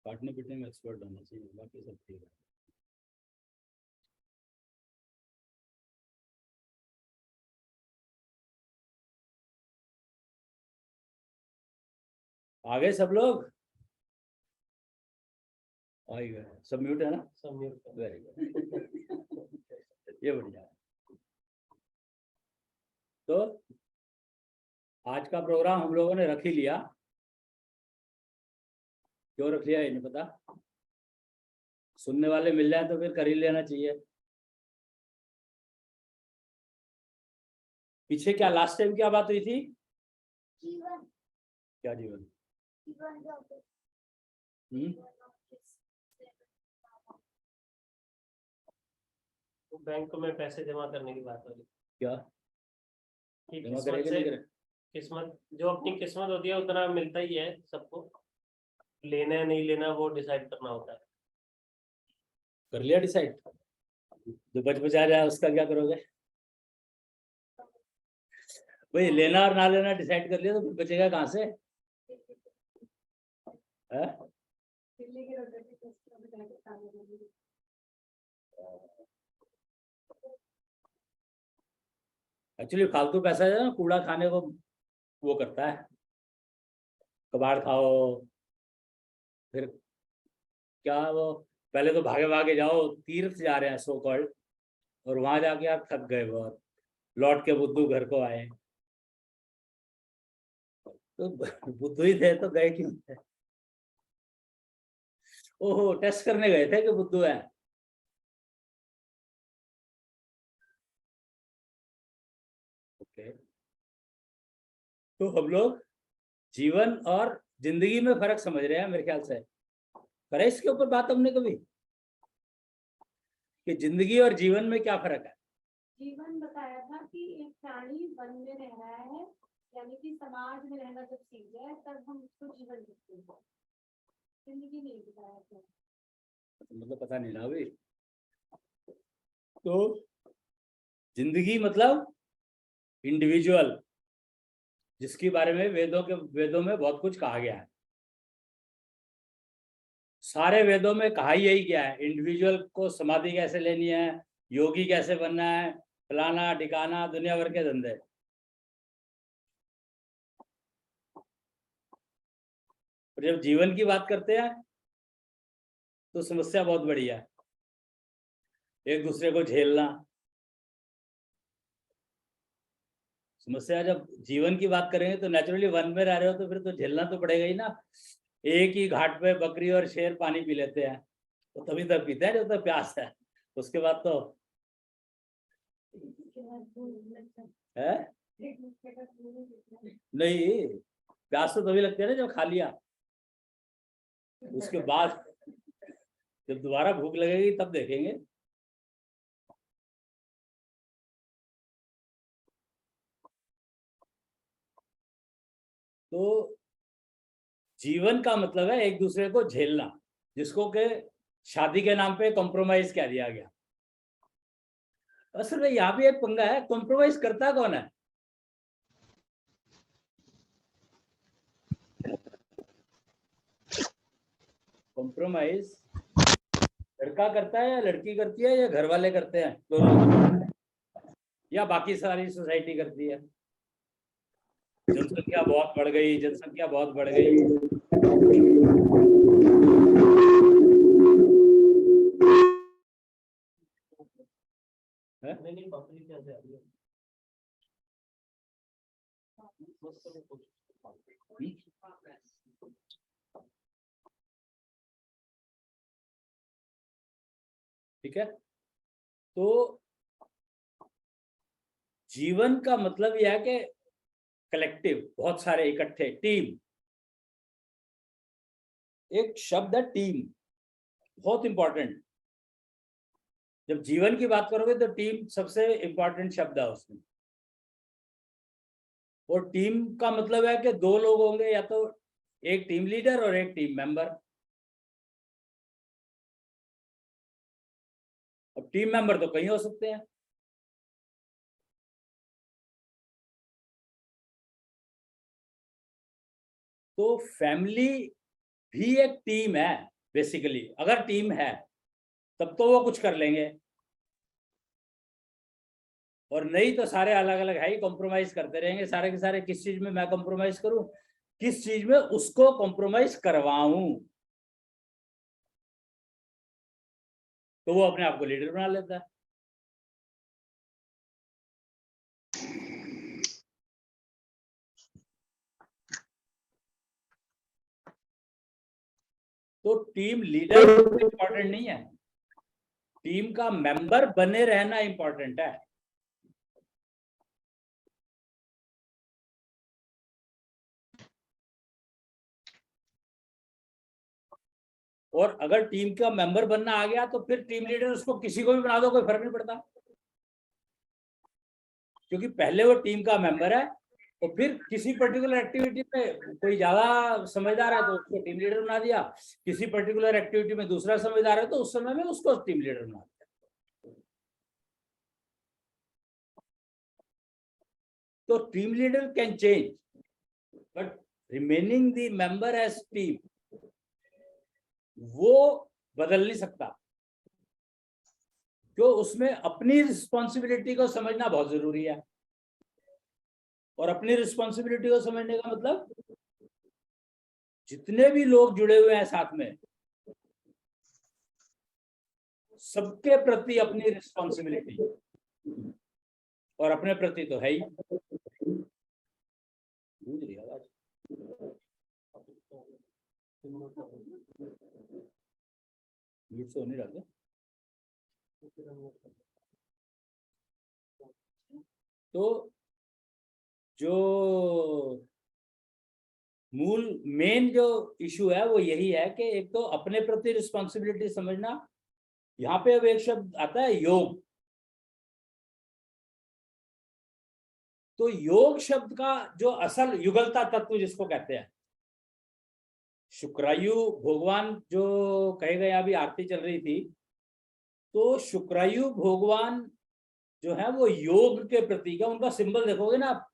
काटने पीटने में एक्सपर्ट होना चाहिए, बाकी सब ठीक है। आ गए सब लोग? आ ही गए सब? म्यूट है ना? सब म्यूट। वेरी गुड, ये बढ़िया है। तो आज का प्रोग्राम हम लोगों ने रख ही लिया। क्यों रख लिया ये नहीं पता, सुनने वाले मिल जाए तो फिर कर ही लेना चाहिए। पीछे क्या लास्ट टाइम क्या बात हुई थी? जीवन। क्या जीवन? तो बैंक में पैसे जमा करने की बात हो रही। क्या कि जमा किस्मत करेगा से, नहीं करे? किस्मत जो अपनी किस्मत होती है उतना मिलता ही है सबको, लेना है नहीं लेना वो डिसाइड करना होता है। कर लिया डिसाइड? जो बच बचा रहा है उसका क्या करोगे? भाई लेना और ना लेना डिसाइड कर लिया तो फिर बचेगा कहाँ से? एक्चुअली फालतू पैसा है ना, कूड़ा खाने को वो करता है। कबाड़ खाओ, फिर क्या वो, पहले तो भागे भागे जाओ, तीर्थ जा रहे हैं सो कॉल्ड, और वहां जाके आप थक गए बहुत, लौट के बुद्धू घर को आए। तो बुद्धू ही थे तो गए क्यों थे? ओहो, टेस्ट करने गए थे कि बुद्धू है? ओके, तो हम लोग जीवन और जिंदगी में फर्क समझ रहे हैं मेरे ख्याल से। करें इसके ऊपर बात हमने कभी, कि जिंदगी और जीवन में क्या फर्क है? जीवन बताया था कि एक प्राणी वन में रह रहा है, यानी कि समाज में रहना जब सीख जाए तब हम उसको जीवन कहते हैं। जिंदगी नहीं बताया था। मतलब पता नहीं ना अभी। तो जिंदगी मतलब इंडिविजुअल, जिसके बारे में वेदों में बहुत कुछ कहा गया है। सारे वेदों में कहा यही क्या है, इंडिविजुअल को समाधि कैसे लेनी है, योगी कैसे बनना है, फलाना ठिकाना, दुनिया भर के धंधे। और जब जीवन की बात करते हैं तो समस्या बहुत बड़ी है, एक दूसरे को झेलना। समस्या जब जीवन की बात करेंगे तो नेचुरली वन में रह रहे हो तो फिर तो झेलना तो पड़ेगा ही ना। एक ही घाट पे बकरी और शेर पानी पी लेते हैं, तो तभी तक पीते हैं जब तक प्यास है, उसके बाद तो है नहीं। प्यास तो तभी लगती है ना जब खा लिया, उसके बाद जब दोबारा भूख लगेगी तब देखेंगे। तो जीवन का मतलब है एक दूसरे को झेलना, जिसको के शादी के नाम पे कॉम्प्रोमाइज कह दिया गया। असल में यहाँ भी एक पंगा है, कॉम्प्रोमाइज करता कौन है? कॉम्प्रोमाइज लड़का करता है या लड़की करती है, या घर वाले करते हैं दोनों, या बाकी सारी सोसाइटी करती है? जनसंख्या बहुत बढ़ गई, जनसंख्या बहुत बढ़ गई। ठीक है, तो जीवन का मतलब यह है कि कलेक्टिव, बहुत सारे इकट्ठे, टीम। एक शब्द है टीम, बहुत इंपॉर्टेंट। जब जीवन की बात करोगे तो टीम सबसे इंपॉर्टेंट शब्द है उसमें। और टीम का मतलब है कि दो लोग होंगे, या तो एक टीम लीडर और एक टीम मेंबर। अब टीम मेंबर तो कई हो सकते हैं। तो फैमिली भी एक टीम है, बेसिकली अगर टीम है तब तो वो कुछ कर लेंगे, और नहीं तो सारे अलग अलग है ही, कॉम्प्रोमाइज करते रहेंगे सारे के सारे। किस चीज में मैं कॉम्प्रोमाइज करूं, किस चीज में उसको कॉम्प्रोमाइज करवाऊं, तो वो अपने आप को लीडर बना लेता है। तो टीम लीडर इंपॉर्टेंट नहीं है, टीम का मेंबर बने रहना इंपॉर्टेंट है। और अगर टीम का मेंबर बनना आ गया तो फिर टीम लीडर उसको किसी को भी बना दो, कोई फर्क नहीं पड़ता, क्योंकि पहले वो टीम का मेंबर है। और फिर किसी पर्टिकुलर एक्टिविटी में कोई ज्यादा समझदार है तो उसको टीम लीडर बना दिया, किसी पर्टिकुलर एक्टिविटी में दूसरा समझदार है तो उस समय में उसको टीम लीडर बना दिया। तो team leader can change, but remaining the member as team वो बदल नहीं सकता, क्यों, उसमें अपनी रिस्पॉन्सिबिलिटी को समझना बहुत जरूरी है। और अपनी रिस्पॉन्सिबिलिटी को समझने का मतलब जितने भी लोग जुड़े हुए हैं साथ में, सबके प्रति अपनी रिस्पॉन्सिबिलिटी, और अपने प्रति तो है ही। गूंज रही आवाज, म्यूट से होने लगे। तो जो मूल मेन जो इशू है वो यही है कि एक तो अपने प्रति रिस्पॉन्सिबिलिटी समझना। यहाँ पे अब एक शब्द आता है योग। तो योग शब्द का जो असल युगलता तत्व जिसको कहते हैं, शुक्रायु भगवान जो कहे गए, अभी आरती चल रही थी, तो शुक्रायु भगवान जो है वो योग के प्रतीक है। उनका सिंबल देखोगे ना आप,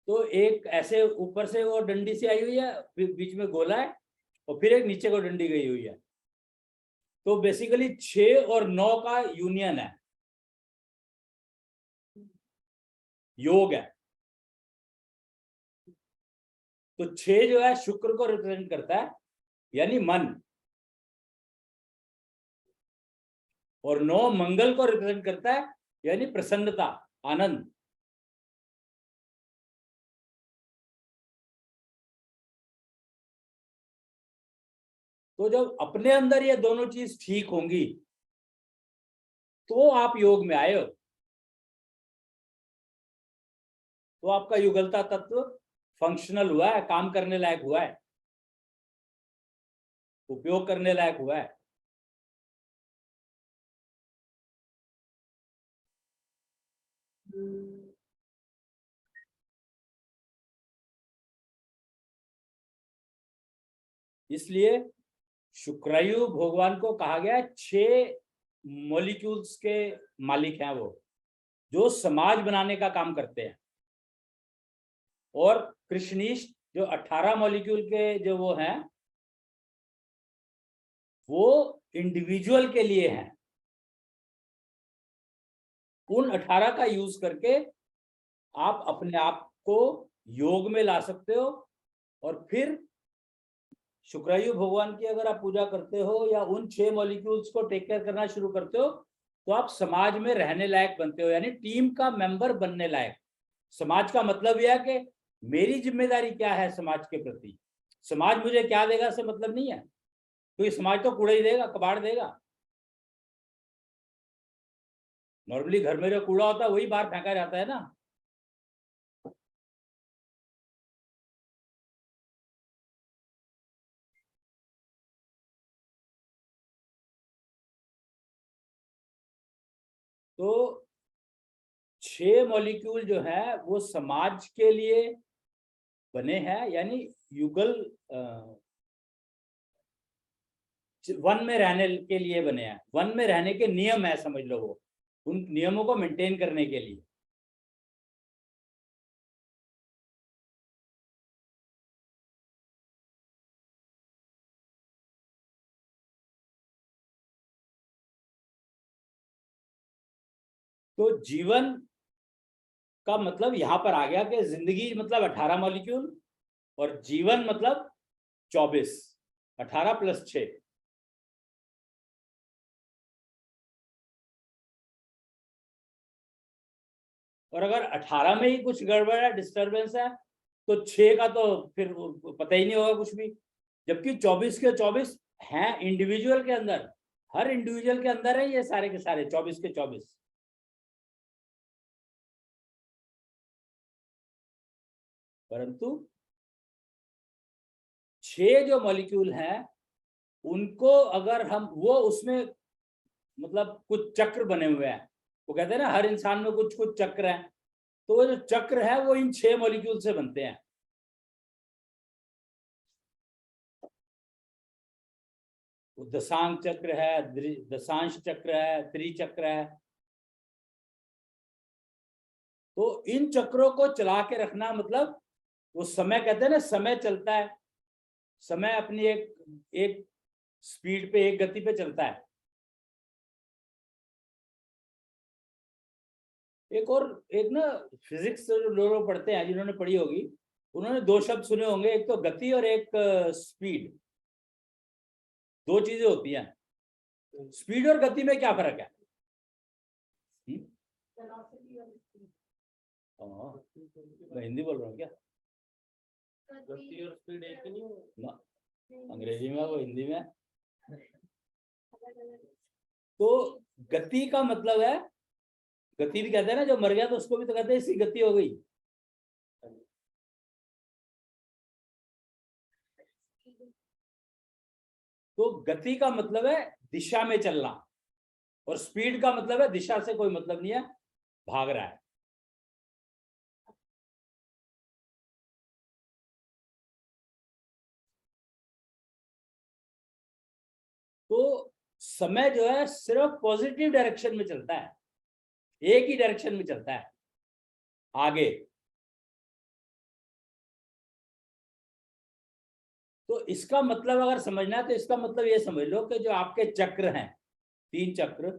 तो एक ऐसे ऊपर से वो डंडी सी आई हुई है, बीच में गोला है, और फिर एक नीचे को डंडी गई हुई है। तो बेसिकली 6 और 9 का यूनियन है, योग है। तो 6 जो है शुक्र को रिप्रेजेंट करता है, यानी मन, और 9 मंगल को रिप्रेजेंट करता है, यानी प्रसन्नता, आनंद। तो जब अपने अंदर ये दोनों चीज ठीक होंगी तो आप योग में आए हो, तो आपका युगलता तत्व फंक्शनल हुआ है, काम करने लायक हुआ है, उपयोग करने लायक हुआ है। इसलिए शुक्रायु भगवान को कहा गया 6 मॉलिक्यूल्स के मालिक हैं वो, जो समाज बनाने का काम करते हैं। और कृष्णिष्ठ जो 18 मॉलिक्यूल के जो वो हैं, वो इंडिविजुअल के लिए हैं। उन 18 का यूज करके आप अपने आप को योग में ला सकते हो, और फिर शुक्रायु भगवान की अगर आप पूजा करते हो या उन 6 मॉलिक्यूल्स को टेक केयर करना शुरू करते हो, तो आप समाज में रहने लायक बनते हो, यानी टीम का मेंबर बनने लायक। समाज का मतलब यह है कि मेरी जिम्मेदारी क्या है समाज के प्रति, समाज मुझे क्या देगा से मतलब नहीं है, क्योंकि समाज तो कूड़ा ही देगा, कबाड़ देगा। नॉर्मली घर में जो कूड़ा होता है वही बाहर फेंका जाता है ना। तो 6 मॉलिक्यूल जो है वो समाज के लिए बने हैं, यानी युगल वन में रहने के लिए बने हैं, वन में रहने के नियम है, समझ लो, वो उन नियमों को मेंटेन करने के लिए। तो जीवन का मतलब यहां पर आ गया कि जिंदगी मतलब 18 मॉलिक्यूल और जीवन मतलब 24, 18 + 6। और अगर 18 में ही कुछ गड़बड़ है, डिस्टरबेंस है, तो 6 का तो फिर पता ही नहीं होगा कुछ भी। जबकि 24 के 24 हैं इंडिविजुअल के अंदर, हर इंडिविजुअल के अंदर है ये सारे के सारे 24 के 24। परंतु 6 जो मॉलिक्यूल हैं उनको अगर हम वो उसमें मतलब कुछ चक्र बने हुए हैं, वो कहते हैं ना हर इंसान में कुछ कुछ चक्र हैं, तो वो जो चक्र है वो इन 6 मॉलिक्यूल से बनते हैं। दशांक चक्र है, दशांश चक्र है, त्रिचक्र है। तो इन चक्रों को चला के रखना मतलब वो समय कहते हैं ना, समय चलता है, समय अपनी एक स्पीड पे, एक गति पे चलता है। एक ना फिजिक्स जो लोग पढ़ते हैं, जिन्होंने पढ़ी होगी, उन्होंने 2 शब्द सुने होंगे, एक तो गति और एक स्पीड। 2 चीजें होती हैं। स्पीड और गति में क्या फर्क है? मैं हिंदी बोल रहा हूँ क्या? गति और स्पीड एक ही नहीं हो? ना, अंग्रेजी में वो हिंदी में। तो गति का मतलब है, गति भी कहते हैं ना, जो मर गया तो उसको भी तो कहते हैं इसकी गति हो गई। तो गति का मतलब है दिशा में चलना, और स्पीड का मतलब है दिशा से कोई मतलब नहीं है, भाग रहा है। तो समय जो है सिर्फ पॉजिटिव डायरेक्शन में चलता है, एक ही डायरेक्शन में चलता है, आगे। तो इसका मतलब अगर समझना है तो इसका मतलब ये समझ लो कि जो आपके चक्र हैं, 3 चक्र,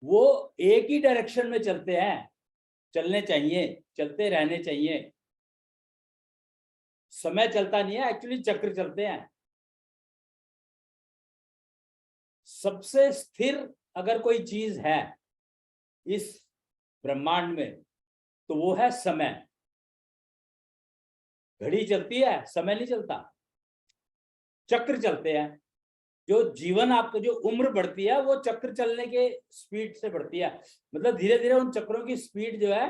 वो एक ही डायरेक्शन में चलते हैं, चलने चाहिए, चलते रहने चाहिए। समय चलता नहीं है, एक्चुअली चक्र चलते हैं। सबसे स्थिर अगर कोई चीज है इस ब्रह्मांड में तो वो है समय। घड़ी चलती है, समय नहीं चलता, चक्र चलते हैं। जो जीवन आपको, जो उम्र बढ़ती है वो चक्र चलने के स्पीड से बढ़ती है। मतलब धीरे धीरे उन चक्रों की स्पीड जो है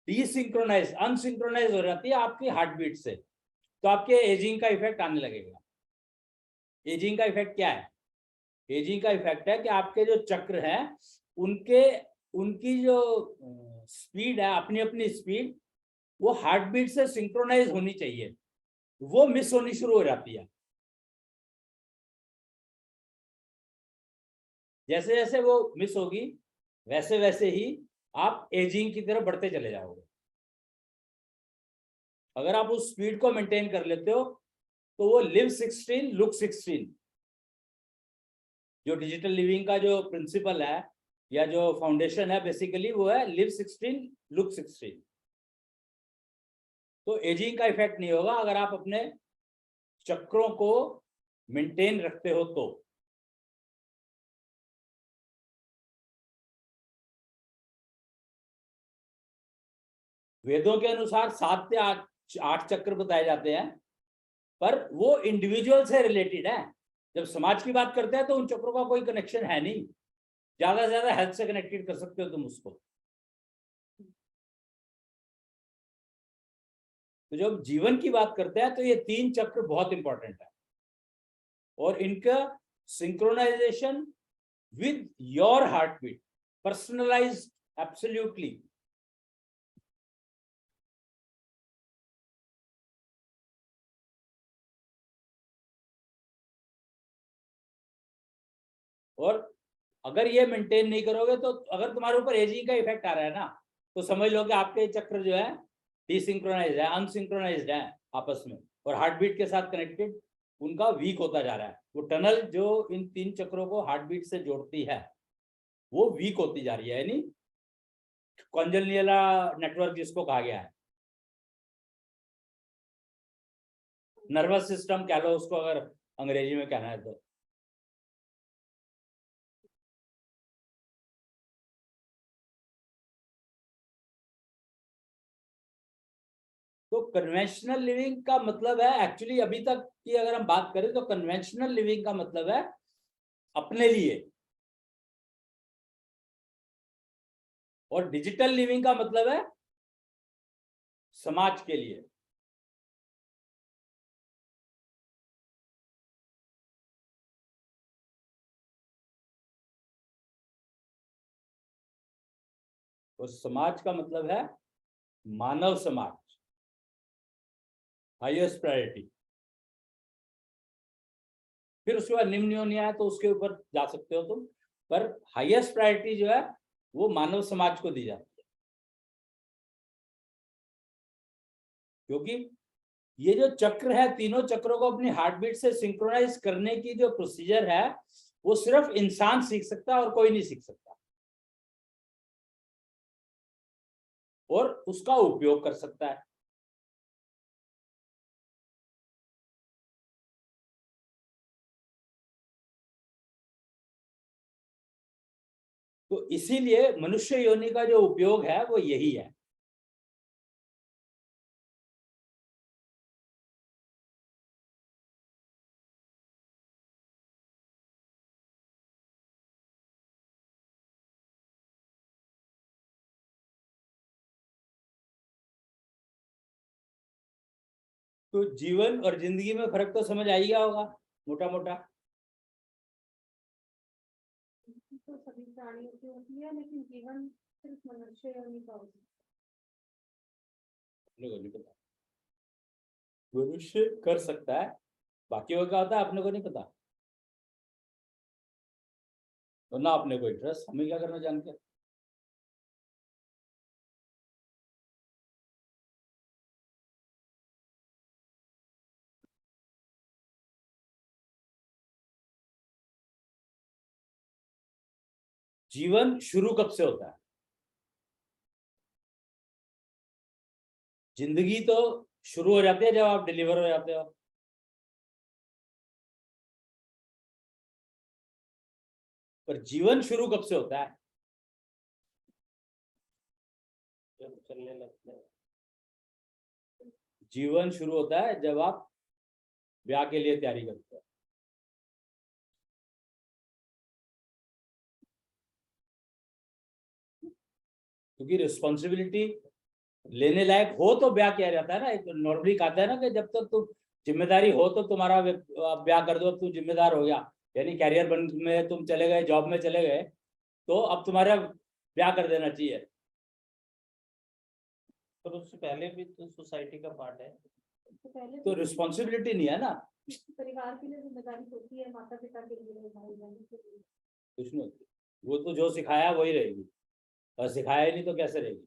डीसिंक्रोनाइज, अनसिंक्रोनाइज हो जाती है आपकी हार्ट बीट से। तो आपके एजिंग का इफेक्ट आने लगेगा। एजिंग का इफेक्ट क्या है? एजिंग का इफेक्ट है कि आपके जो चक्र हैं उनके उनकी जो स्पीड है, अपनी अपनी स्पीड, वो हार्ट बीट से सिंक्रोनाइज होनी चाहिए, वो मिस होनी शुरू हो जाती है। जैसे जैसे वो मिस होगी वैसे वैसे ही आप एजिंग की तरफ बढ़ते चले जाओगे। अगर आप उस स्पीड को मेंटेन कर लेते हो तो वो लिव 16 लुक 16, जो डिजिटल लिविंग का जो प्रिंसिपल है या जो फाउंडेशन है, बेसिकली वो है लिव 16 लुक 16। तो एजिंग का इफेक्ट नहीं होगा अगर आप अपने चक्रों को मेंटेन रखते हो तो। वेदों के अनुसार 7 से 8 चक्र बताए जाते हैं, पर वो इंडिविजुअल से रिलेटेड है। जब समाज की बात करते हैं तो उन चक्रों का कोई कनेक्शन है नहीं, ज्यादा से ज्यादा हेल्थ से कनेक्टेड कर सकते हो तुम उसको। तो जब जीवन की बात करते हैं तो ये 3 चक्र बहुत इंपॉर्टेंट है, और इनका synchronization with your heart beat, personalized absolutely. और अगर ये मेंटेन नहीं करोगे तो अगर तुम्हारे ऊपर एजिंग का इफेक्ट आ रहा है ना, तो समझ लो कि आपके चक्र जो है डिसिंक्रोनाइज है, अनसिंक्रोनाइज्ड है आपस में, और हार्ट बीट के साथ कनेक्टेड उनका वीक होता जा रहा है। वो टनल जो इन 3 चक्रों को हार्ट बीट से जोड़ती है वो वीक होती जा रही है, यानी कॉन्जनियल नेटवर्क जिसको कहा गया है, नर्वस सिस्टम कह लो उसको अगर अंग्रेजी में कहना है तो। कन्वेंशनल लिविंग का मतलब है, एक्चुअली अभी तक की अगर हम बात करें तो कन्वेंशनल लिविंग का मतलब है अपने लिए, और डिजिटल लिविंग का मतलब है समाज के लिए। और समाज का मतलब है मानव समाज, हाईएस्ट प्रायोरिटी। फिर उसके बाद निम्न योनि है तो उसके ऊपर जा सकते हो तुम, पर हाईएस्ट प्रायोरिटी जो है वो मानव समाज को दी जाती है, क्योंकि ये जो चक्र है, तीनों चक्रों को अपनी हार्ट बीट से सिंक्रोनाइज करने की जो प्रोसीजर है वो सिर्फ इंसान सीख सकता है और कोई नहीं सीख सकता, और उसका उपयोग कर सकता है। तो इसीलिए मनुष्य योनि का जो उपयोग है वो यही है। तो जीवन और जिंदगी में फर्क तो समझ आ ही गया होगा मोटा मोटा। तो सभी प्राणियों की होती है, लेकिन जीवन सिर्फ मनुष्य योनि का होता है। अपने को नहीं पता, मनुष्य कर सकता है, बाकी वो क्या होता है अपने को नहीं पता, तो ना अपने को इंटरेस्ट, हमें क्या करना जान के। जीवन शुरू कब से होता है? जिंदगी तो शुरू हो जाती है जब आप डिलीवर हो जाते हो, पर जीवन शुरू कब से होता है? जब चलने लगते हैं। जीवन शुरू होता है जब आप ब्याह के लिए तैयारी करते हो। क्योंकि रिस्पॉन्सिबिलिटी लेने लायक हो तो ब्याह किया जाता है ना। एक नॉर्मली कहता है ना कि जब तक तुम जिम्मेदारी हो तो तुम्हारा ब्याह कर दो, अब तुम जिम्मेदार हो गया, यानी कैरियर बन में तुम चले गए, जॉब में चले गए, तो अब तुम्हारा ब्याह कर देना चाहिए। पर उससे पहले भी तो सोसाइटी का पार्ट है। उससे पहले तो रिस्पॉन्सिबिलिटी नहीं है ना, परिवार के लिए जिम्मेदारी होती है, माता पिता के लिए, भाई बहन के लिए। कुछ नहीं होती। वो तो जो सिखाया वही रहेगी, और सिखाया ही नहीं तो कैसे रहेगी।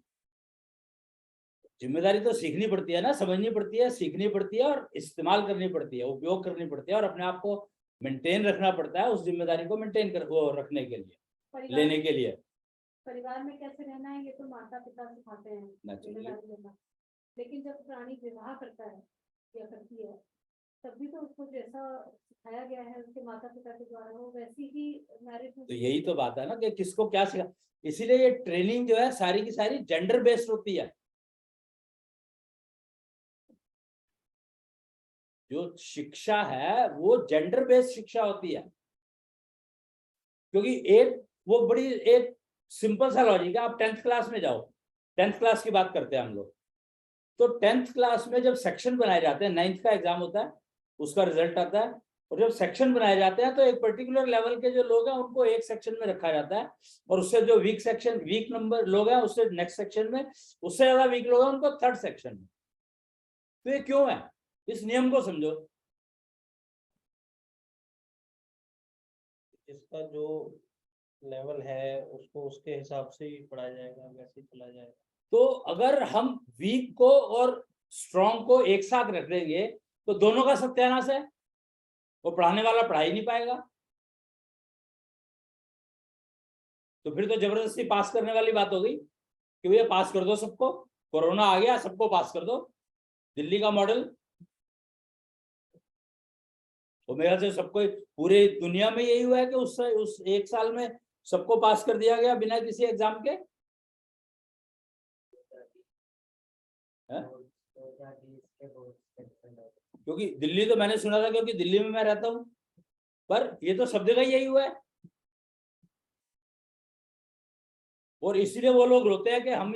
जिम्मेदारी तो सीखनी पड़ती है ना, समझनी पड़ती है, सीखनी पड़ती है और इस्तेमाल करनी पड़ती है, उपयोग करनी पड़ती है, और अपने आप को मेंटेन रखना पड़ता है उस जिम्मेदारी को मेंटेन कर वो रखने के लिए, लेने के लिए। परिवार में कैसे रहना है ये तो माता पिता सिखाते हैं, जिम्मेदारी लेना। लेकिन जब प्राणी विवाह करता है या करती है, तब भी तो उसको जैसा सिखाया गया है उसके माता पिता के द्वारा, वो वैसी ही मैरिज। तो यही तो बात है ना कि किसको क्या सिखा। इसीलिए ये ट्रेनिंग जो है सारी की सारी जेंडर बेस्ड होती है। जो शिक्षा है वो जेंडर बेस्ड शिक्षा होती है, क्योंकि एक वो बड़ी एक सिंपल सा लॉजिक है। आप 10th क्लास में जाओ, 10th क्लास की बात करते हैं हम लोग, तो 10th क्लास में जब सेक्शन बनाए जाते हैं, 9th का एग्जाम होता है, उसका रिजल्ट आता है, और जब सेक्शन बनाए जाते हैं तो एक पर्टिकुलर लेवल के जो लोग हैं उनको एक सेक्शन में रखा जाता है, और उससे जो वीक नंबर लोग हैं उससे नेक्स्ट सेक्शन में, उससे ज्यादा वीक लोग हैं उनको थर्ड सेक्शन में। तो ये क्यों है, इस नियम को समझो। इसका जो लेवल है उसको उसके हिसाब से ही पढ़ाया जाएगा, वैसे ही चला जाएगा। तो अगर हम वीक को और स्ट्रॉन्ग को एक साथ रख देंगे तो दोनों का सत्यानाश है, वो पढ़ाने वाला पढ़ा ही नहीं पाएगा। तो फिर तो जबरदस्ती पास करने वाली बात हो गई। कि भैया पास कर दो सबको, कोरोना आ गया सबको पास कर दो। दिल्ली का मॉडल, तो मेरे से सबको पूरे दुनिया में यही हुआ है कि उस एक साल में सबको पास कर दिया गया बिना किसी एग्जाम के। क्योंकि दिल्ली तो मैंने सुना था, क्योंकि दिल्ली में मैं रहता हूं, पर ये तो सब जगह यही हुआ है। और इसीलिए वो लोग रोते हैं कि हम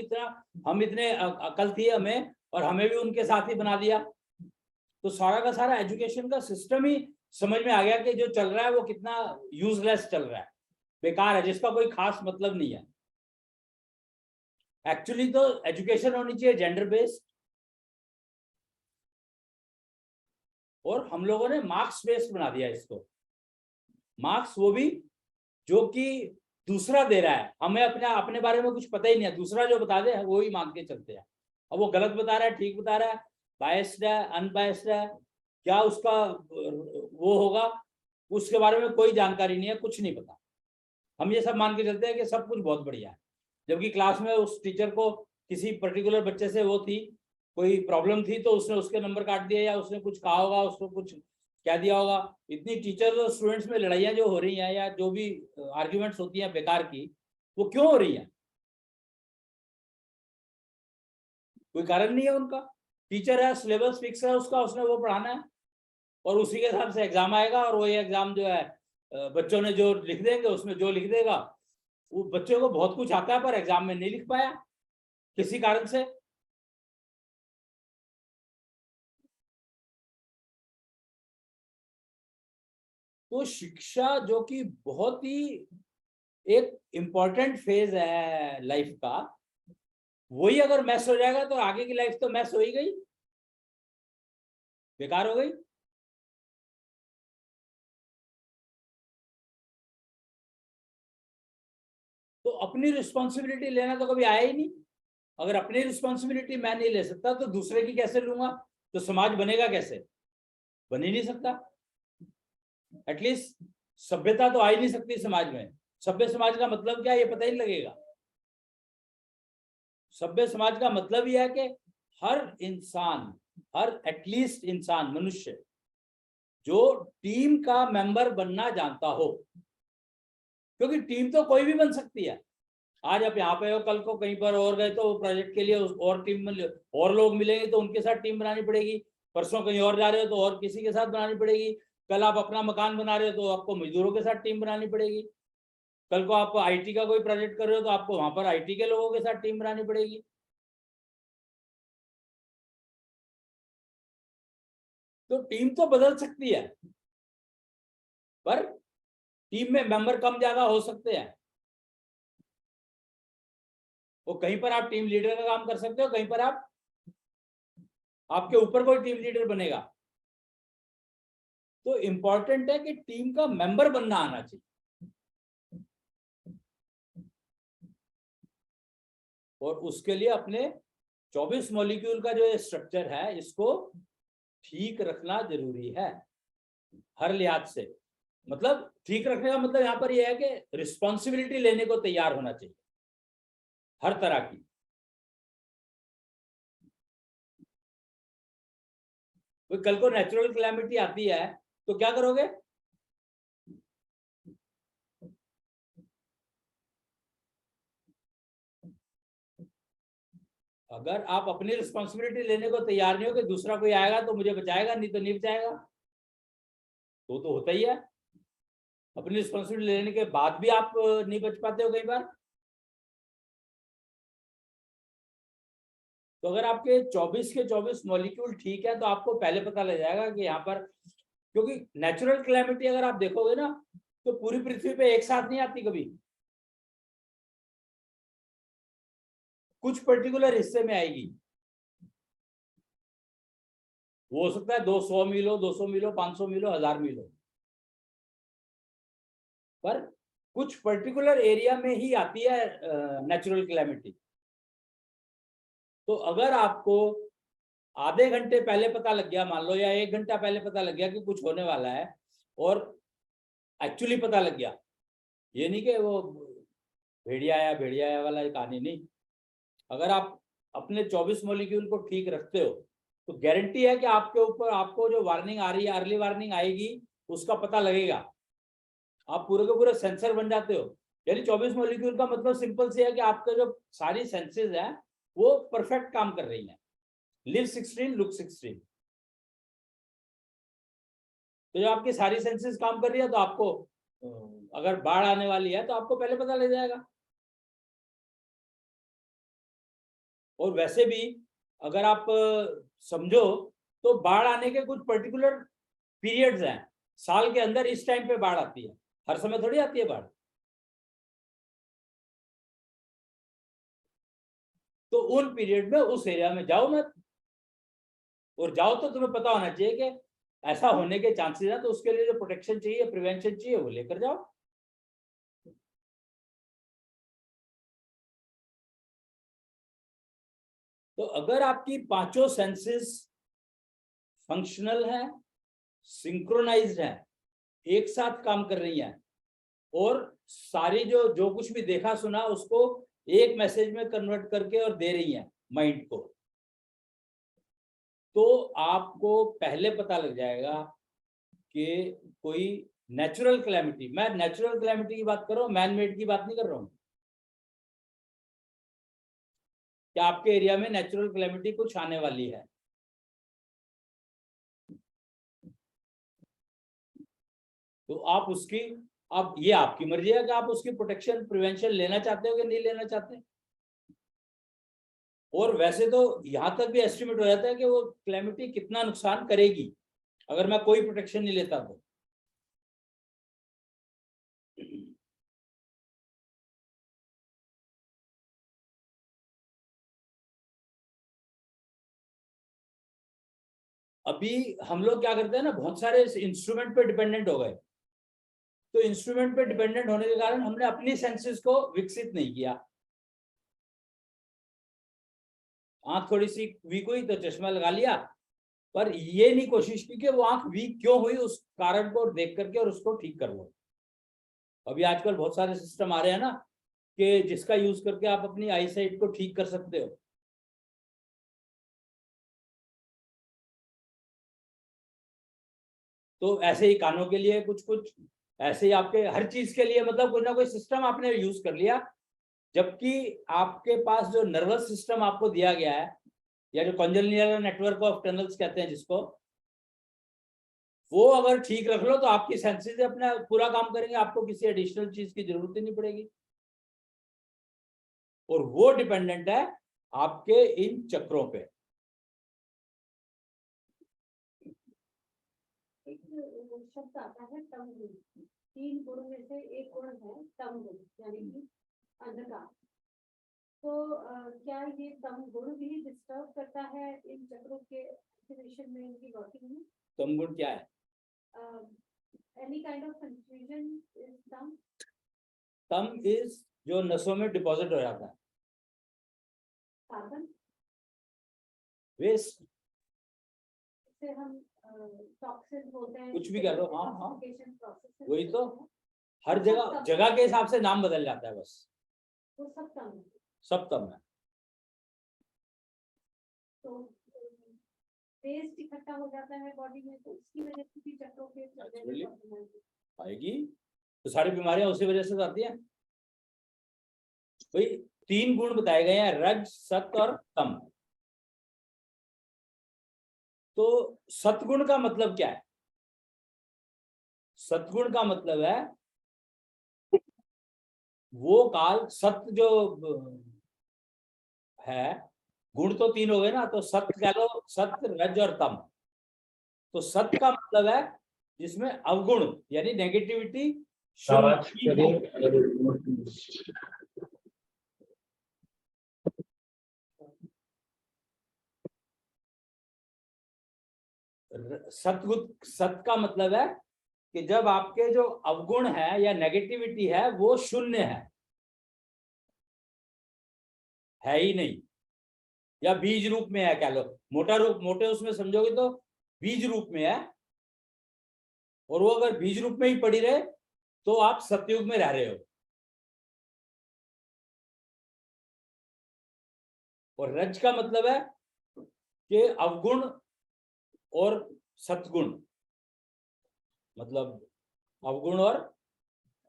इतने अकल थी हमें, और हमें भी उनके साथ ही बना दिया। तो सारा का सारा एजुकेशन का सिस्टम ही समझ में आ गया कि जो चल रहा है वो कितना यूजलेस चल रहा है, बेकार है, जिसका कोई खास मतलब नहीं है। एक्चुअली तो एजुकेशन होनी चाहिए जेंडर बेस्ड, और हम लोगों ने मार्क्स बेस्ड बना दिया इसको। मार्क्स वो भी जो कि दूसरा दे रहा है, हमें अपने बारे में कुछ पता ही नहीं है, दूसरा जो बता दे वो ही मांग के चलते हैं। अब वो गलत बता रहा है, ठीक बता रहा है, बायस्ड है, अनबायस्ड है, क्या उसका वो होगा, उसके बारे में कोई जानकारी नहीं है, कुछ नहीं पता। हम ये सब मान के चलते हैं कि सब कुछ बहुत बढ़िया है, जबकि क्लास में उस टीचर को किसी पर्टिकुलर बच्चे से वो थी, कोई प्रॉब्लम थी, तो उसने उसके नंबर काट दिया, या उसने कुछ कहा होगा, उसको कुछ क्या दिया होगा। इतनी टीचर और स्टूडेंट्स में लड़ाइयाँ जो हो रही हैं, या जो भी आर्ग्यूमेंट्स होती हैं बेकार की, वो क्यों हो रही हैं? कोई कारण नहीं है उनका। टीचर है, सिलेबस फिक्स है उसका, उसने वो पढ़ाना है, और उसी के हिसाब से एग्जाम आएगा, और वो एग्जाम जो है बच्चों ने जो लिख देंगे, उसमें जो लिख देगा, वो बच्चों को बहुत कुछ आता है पर एग्जाम में नहीं लिख पाया किसी कारण से। तो शिक्षा जो कि बहुत ही एक इम्पॉर्टेंट फेज है लाइफ का, वही अगर मैस हो जाएगा तो आगे की लाइफ तो मैस हो ही गई, बेकार हो गई। तो अपनी रिस्पॉन्सिबिलिटी लेना तो कभी आया ही नहीं। अगर अपनी रिस्पॉन्सिबिलिटी मैं नहीं ले सकता तो दूसरे की कैसे लूंगा? तो समाज बनेगा कैसे? बन ही नहीं सकता। एटलीस्ट सभ्यता तो आ ही नहीं सकती समाज में। सभ्य समाज का मतलब क्या है ये पता ही नहीं लगेगा। सभ्य समाज का मतलब यह है कि हर इंसान, हर एटलीस्ट इंसान, मनुष्य जो टीम का मेंबर बनना जानता हो, क्योंकि टीम तो कोई भी बन सकती है। आज आप यहाँ पे हो, कल को कहीं पर और गए तो प्रोजेक्ट के लिए और टीम में और लोग मिलेंगे तो उनके साथ टीम बनानी पड़ेगी। परसों कहीं और जा रहे हो तो और किसी के साथ बनानी पड़ेगी। कल आप अपना मकान बना रहे हो तो आपको मजदूरों के साथ टीम बनानी पड़ेगी। कल को आप आईटी का कोई प्रोजेक्ट कर रहे हो तो आपको वहां पर आईटी के लोगों के साथ टीम बनानी पड़ेगी। तो टीम तो बदल सकती है, पर टीम में मेंबर कम ज्यादा हो सकते हैं। वो कहीं पर आप टीम लीडर का काम कर सकते हो, कहीं पर आपके ऊपर कोई टीम लीडर बनेगा। तो इंपॉर्टेंट है कि टीम का मेंबर बनना आना चाहिए, और उसके लिए अपने 24 मॉलिक्यूल का जो स्ट्रक्चर है इसको ठीक रखना जरूरी है हर लिहाज से। मतलब ठीक रखने का मतलब यहाँ पर यह है कि रिस्पॉन्सिबिलिटी लेने को तैयार होना चाहिए हर तरह की। कोई कल को नेचुरल कैलेमिटी आती है तो क्या करोगे? अगर आप अपनी रिस्पॉन्सिबिलिटी लेने को तैयार नहीं हो कि दूसरा कोई आएगा तो मुझे बचाएगा, नहीं तो नहीं बचाएगा, तो होता ही है। अपनी रिस्पॉन्सिबिलिटी लेने के बाद भी आप नहीं बच पाते हो कई बार। तो अगर आपके 24 के 24 मॉलिक्यूल ठीक है तो आपको पहले पता लग जाएगा कि यहाँ पर, क्योंकि नेचुरल कैलेमिटी अगर आप देखोगे ना तो पूरी पृथ्वी पे एक साथ नहीं आती कभी, कुछ पर्टिकुलर हिस्से में आएगी। वो हो सकता है 200 मील हो, 200 मील हो, 500 मील हो, 1000 मील हो, पर कुछ पर्टिकुलर एरिया में ही आती है नेचुरल कैलेमिटी। तो अगर आपको आधे घंटे पहले पता लग गया मान लो, या 1 घंटा पहले पता लग गया कि कुछ होने वाला है, और एक्चुअली पता लग गया, ये नहीं कि वो भेड़िया आया वाला कहानी नहीं, अगर आप अपने 24 मॉलिक्यूल को ठीक रखते हो तो गारंटी है कि आपके ऊपर आपको जो वार्निंग आ रही है, अर्ली वार्निंग आएगी, उसका पता लगेगा। आप पूरे के पूरे सेंसर बन जाते हो। यानी 24 मॉलिक्यूल का मतलब सिंपल से है कि आपके जो सारी सेंसेस है वो परफेक्ट काम कर रही हैं। Live 16, look 16। तो जब आपकी सारी सेंसेस काम कर रही है तो आपको अगर बाढ़ आने वाली है तो आपको पहले पता लग जाएगा। और वैसे भी अगर आप समझो तो बाढ़ आने के कुछ पर्टिकुलर पीरियड्स हैं साल के अंदर, इस टाइम पे बाढ़ आती है, हर समय थोड़ी आती है बाढ़। तो उन पीरियड में उस एरिया में जाओ मत, और जाओ तो तुम्हें पता होना चाहिए कि ऐसा होने के चांसेस है, तो उसके लिए जो प्रोटेक्शन चाहिए, प्रिवेंशन चाहिए, वो लेकर जाओ। तो अगर आपकी पांचों सेंसेस फंक्शनल है, सिंक्रोनाइज्ड है, एक साथ काम कर रही हैं, और सारी जो कुछ भी देखा सुना उसको एक मैसेज में कन्वर्ट करके और दे रही हैं माइंड को, तो आपको पहले पता लग जाएगा कि कोई नेचुरल कैलेमिटी, मैं नेचुरल कैलेमिटी की बात कर रहा हूँ, मैन मेड की बात नहीं कर रहा हूँ, कि आपके एरिया में नेचुरल कैलेमिटी कुछ आने वाली है। तो आप उसकी, अब ये आपकी मर्जी है कि आप उसकी प्रोटेक्शन प्रिवेंशन लेना चाहते हो कि नहीं लेना चाहते। और वैसे तो यहां तक भी एस्टिमेट हो जाता है कि वो कैलेमिटी कितना नुकसान करेगी अगर मैं कोई प्रोटेक्शन नहीं लेता तो। अभी हम लोग क्या करते हैं ना, बहुत सारे इंस्ट्रूमेंट पे डिपेंडेंट हो गए। तो इंस्ट्रूमेंट पे डिपेंडेंट होने के कारण हमने अपनी सेंसेस को विकसित नहीं किया। आंख थोड़ी सी वीक हुई तो चश्मा लगा लिया, पर ये नहीं कोशिश की कि वो आंख वीक क्यों हुई, उस कारण को देख करके और उसको ठीक कर लो। अभी आजकल बहुत सारे सिस्टम आ रहे हैं ना कि जिसका यूज करके आप अपनी आई साइट को ठीक कर सकते हो। तो ऐसे ही कानों के लिए कुछ कुछ, ऐसे ही आपके हर चीज के लिए, मतलब कोई ना कोई सिस्टम आपने यूज कर लिया, जबकि आपके पास जो नर्वस सिस्टम आपको दिया गया है, या जो कॉन्जेनियल नेटवर्क ऑफ टनल्स कहते हैं जिसको, वो अगर ठीक रख लो तो आपकी सेंसेस अपना पूरा काम करेंगे, आपको किसी एडिशनल चीज की जरूरत ही नहीं पड़ेगी। और वो डिपेंडेंट है आपके इन चक्रों पे। एक शब्द आता है तम गुण, 3 गुण में से एक गुण है तम गुण, यानी कि अंधकार। तो क्या ये तम गुण भी डिस्टर्ब करता है इन चक्रों के एक्टिवेशन में, इनकी वर्किंग में? तम गुण क्या है? Any kind of confusion is तम। तम इज जो नसों में डिपॉजिट हो जाता है कार्बन, वेस्ट, से हम टॉक्सिन होते हैं, कुछ भी कह लो। हाँ हाँ, detoxification processes वही तो, होते हैं। हर जगह जगह के हिसाब से नाम बदल जाता है बस, वो सब तम है। सब तम है। तो वेस्ट इकट्ठा हो जाता है बॉडी में, तो उसकी वजह से भी चक्रों के Actually, आएगी तो सारी बीमारियां उसी वजह से तो आती हैं। भाई 3 गुण बताए गए हैं, रज, सत और तम। तो सतगुण का मतलब क्या है? सतगुण का मतलब है वो काल, सत्य जो है, गुण तो 3 हो गए ना, तो सत्य कह लो, सत्य, रज और तम। तो सत्य का मतलब है जिसमें अवगुण यानी नेगेटिविटी शून्य हो। सत का मतलब है कि जब आपके जो अवगुण है या नेगेटिविटी है वो शून्य है ही नहीं, या बीज रूप में है कह लो, मोटा रूप, मोटे उसमें समझोगे तो बीज रूप में है। और वो अगर बीज रूप में ही पड़ी रहे तो आप सतयुग में रह रहे हो। और रज का मतलब है कि अवगुण और सतगुण, मतलब अवगुण और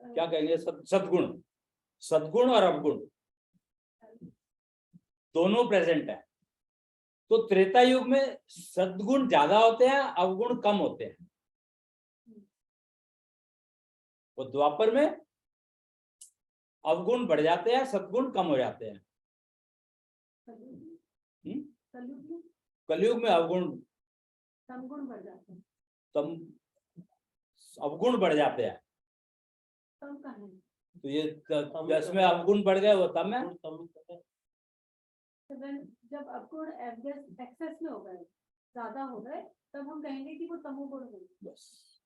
क्या कहेंगे, सद्गुण, सद्गुण और अवगुण दोनों प्रेजेंट है। तो त्रेता युग में सद्गुण ज्यादा होते हैं, अवगुण कम होते हैं। और द्वापर में अवगुण बढ़ जाते हैं, सद्गुण कम हो जाते हैं। कलयुग में अवगुण समगुण बढ़ जाते हैं, तम अवगुण बढ़ जाते हैं। तम कहाँ है? तो ये जिसमें अवगुण बढ़ गए वो तम है। तो जब अवगुण एक्सेस में हो गए, ज्यादा हो गए, तब हम कहेंगे कि वो तमोगुण हो गए। बस।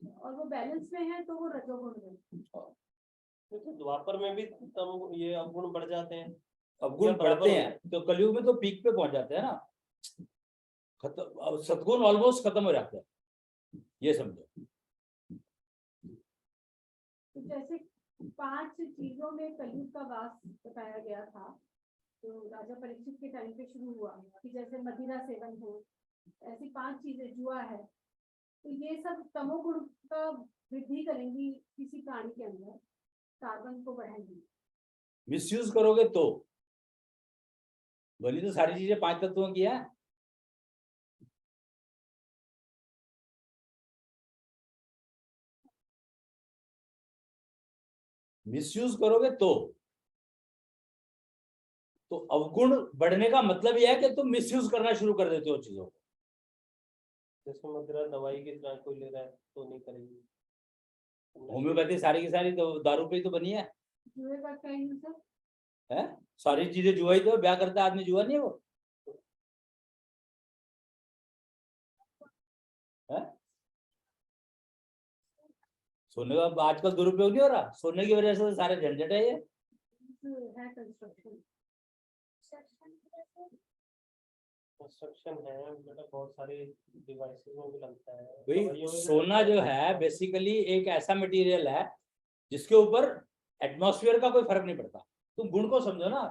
और वो बैलेंस में है तो वो रजोगुण है। तो द्वापर में भी तम ये अवगुण बढ़ जाते हैं, अवगुण बढ़ते हैं, तो कलयुग में तो पीक पे पहुंच जाते हैं ना, खत्म, सद्गुण ऑलमोस्ट खत्म हो जाते हैं, ये समझो। तो जैसे 5 चीजों में कलयुग का वास बताया गया था, तो राजा परीक्षित के टाइम पे शुरू हुआ कि जैसे मदिरा सेवन हो, ऐसी 5 चीजें, जुआ है, तो ये सब तमोगुण का वृद्धि करेंगी किसी प्राणी के अंदर, कार्बन को बढ़ाएंगी। मिसयूज करोगे तो बनी तो सारी चीजें 5 तत्वों की है। मिसयूज करोगे तो अवगुण बढ़ने का मतलब यह है कि तुम मिसयूज करना शुरू कर देते हो चीजों को। जैसे मदिरा दवाई की तरह कोई ले रहा है तो नहीं करेगी। होम्योपैथी सारी की सारी तो दारू पे ही तो बनी है। जुए का क्या यूज है सारी चीजें जुआ ही तो, ब्याह करता है आदमी जुआ नहीं है वो है। सोने का आजकल दुरुपयोग नहीं हो रहा, सोने की वजह से तो सारे झंझट है ये। है? कंस्ट्रक्शन है बेटा, बहुत सारे डिवाइसेस में भी लगता है। भाई सोना जो है बेसिकली एक ऐसा मटेरियल है जिसके ऊपर एटमॉस्फेयर का कोई फर्क नहीं पड़ता। तुम गुण को समझो ना,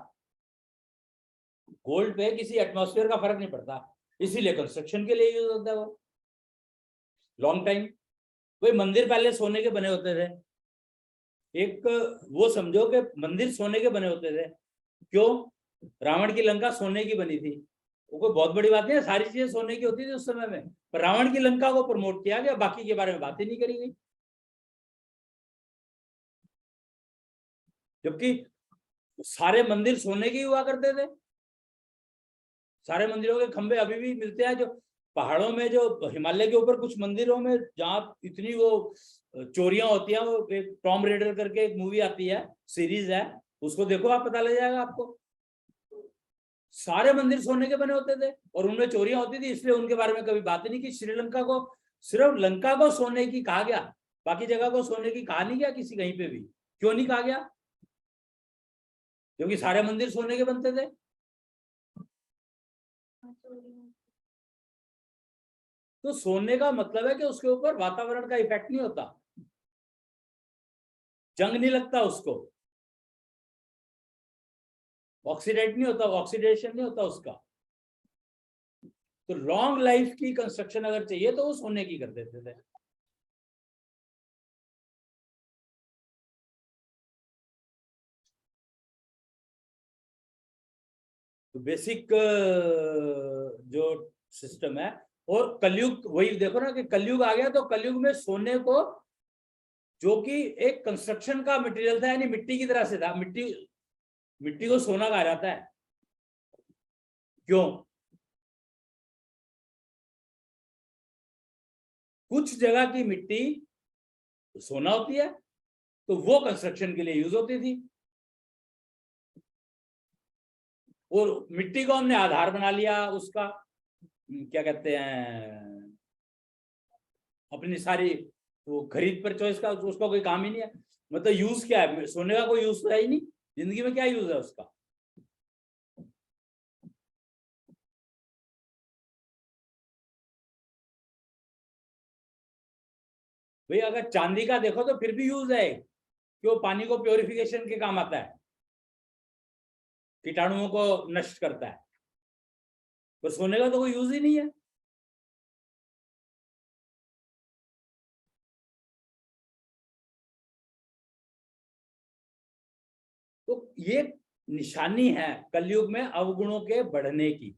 गोल्ड पे किसी एटमॉस्फेयर का फर्क नहीं पड़ता, इसीलिए कंस्ट्रक्शन के लिए यूज होता है वो लॉन्ग टाइम। भाई मंदिर पहले सोने के बने होते थे, एक वो समझो कि मंदिर सोने के बने होते थे। क्यों? रावण की लंका सोने की बनी थी, वो कोई बहुत बड़ी बात नहीं है, सारी चीजें सोने की होती थी उस समय में, पर रावण की लंका को प्रमोट किया गया, बाकी के बारे में बात ही नहीं करी गई। जबकि सारे मंदिर सोने के हुआ करते थे, सारे मंदिरों के खंभे अभी भी मिलते हैं। जो पहाड़ों में, जो हिमालय के ऊपर कुछ मंदिरों में जहाँ इतनी वो चोरियां होती हैं, वो एक टॉम रेडर करके एक मूवी आती है, सीरीज है, उसको देखो आप, पता लग जाएगा आपको। सारे मंदिर सोने के बने होते थे और उनमें चोरियां होती थी, इसलिए उनके बारे में कभी बात ही नहीं की। श्रीलंका को, सिर्फ लंका को सोने की कहा गया, बाकी जगह को सोने की कहा नहीं गया किसी कहीं पे भी। क्यों नहीं कहा गया? क्योंकि सारे मंदिर सोने के बनते थे। तो सोने का मतलब है कि उसके ऊपर वातावरण का इफेक्ट नहीं होता, जंग नहीं लगता उसको, ऑक्सीडेट नहीं होता, ऑक्सीडेशन नहीं होता उसका। तो लॉन्ग लाइफ की कंस्ट्रक्शन अगर चाहिए तो वो सोने की कर देते थे। तो बेसिक जो सिस्टम है। और कलयुग, वही देखो ना कि कलयुग आ गया, तो कलयुग में सोने को, जो कि एक कंस्ट्रक्शन का मटेरियल था, यानी मिट्टी की तरह से था, मिट्टी को सोना कहा जाता है। क्यों? कुछ जगह की मिट्टी सोना होती है, तो वो कंस्ट्रक्शन के लिए यूज होती थी, और मिट्टी को हमने आधार बना लिया उसका, क्या कहते हैं, अपनी सारी वो खरीद पर चॉइस का, उसका कोई काम ही नहीं है। मतलब यूज क्या है सोने का? कोई यूज तो है ही नहीं, जिंदगी में क्या यूज है उसका? भाई अगर चांदी का देखो तो फिर भी यूज है कि वो पानी को प्योरिफिकेशन के काम आता है, कीटाणुओं को नष्ट करता है, पर सोने का तो कोई यूज ही नहीं है। तो ये निशानी है कलयुग में अवगुणों के बढ़ने की।